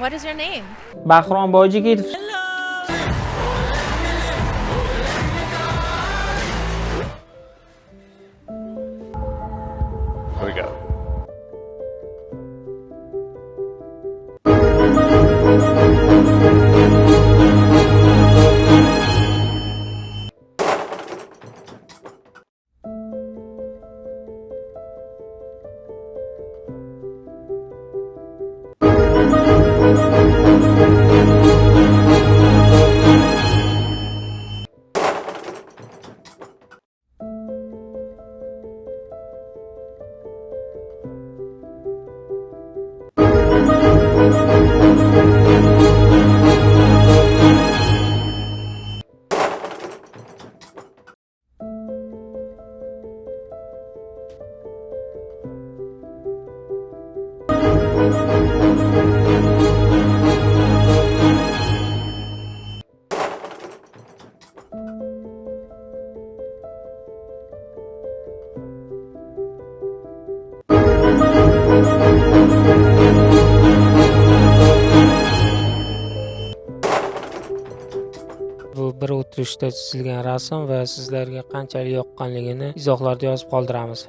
What is your name? Bahrom boyjigitov. Here we go. Bu bir o'tirishda chizilgan rasm va sizlarga qanchalik yoqqanligini izohlarda yozib qoldiramiz.